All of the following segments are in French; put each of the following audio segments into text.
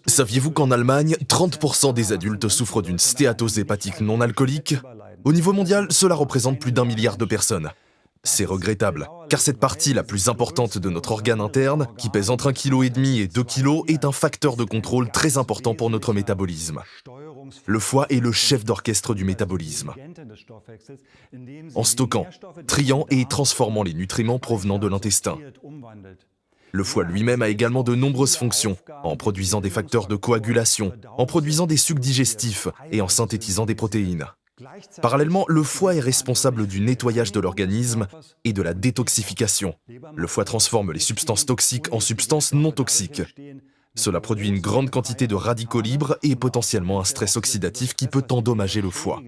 Saviez-vous qu'en Allemagne, 30% des adultes souffrent d'une stéatose hépatique non alcoolique? Au niveau mondial, cela représente plus d'1 milliard de personnes. C'est regrettable, car cette partie la plus importante de notre organe interne, qui pèse entre 1,5 kg et 2 kg, est un facteur de contrôle très important pour notre métabolisme. Le foie est le chef d'orchestre du métabolisme, en stockant, triant et transformant les nutriments provenant de l'intestin. Le foie lui-même a également de nombreuses fonctions, en produisant des facteurs de coagulation, en produisant des sucs digestifs et en synthétisant des protéines. Parallèlement, le foie est responsable du nettoyage de l'organisme et de la détoxification. Le foie transforme les substances toxiques en substances non toxiques. Cela produit une grande quantité de radicaux libres et potentiellement un stress oxydatif qui peut endommager le foie.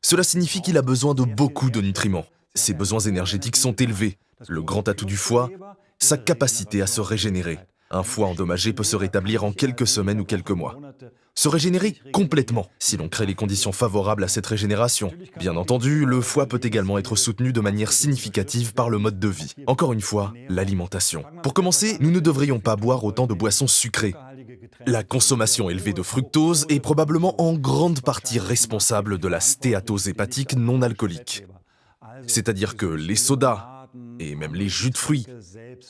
Cela signifie qu'il a besoin de beaucoup de nutriments. Ses besoins énergétiques sont élevés. Le grand atout du foie, sa capacité à se régénérer. Un foie endommagé peut se rétablir en quelques semaines ou quelques mois. Se régénérer complètement, si l'on crée les conditions favorables à cette régénération. Bien entendu, le foie peut également être soutenu de manière significative par le mode de vie. Encore une fois, l'alimentation. Pour commencer, nous ne devrions pas boire autant de boissons sucrées. La consommation élevée de fructose est probablement en grande partie responsable de la stéatose hépatique non alcoolique. C'est-à-dire que les sodas, et même les jus de fruits,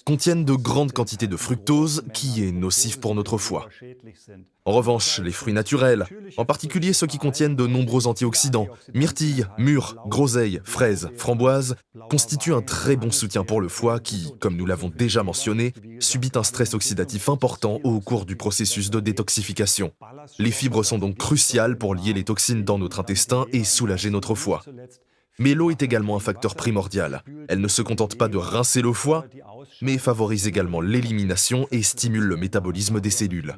contiennent de grandes quantités de fructose qui est nocif pour notre foie. En revanche, les fruits naturels, en particulier ceux qui contiennent de nombreux antioxydants, myrtilles, mûres, groseilles, fraises, framboises, constituent un très bon soutien pour le foie qui, comme nous l'avons déjà mentionné, subit un stress oxydatif important au cours du processus de détoxification. Les fibres sont donc cruciales pour lier les toxines dans notre intestin et soulager notre foie. Mais l'eau est également un facteur primordial. Elle ne se contente pas de rincer le foie, mais favorise également l'élimination et stimule le métabolisme des cellules.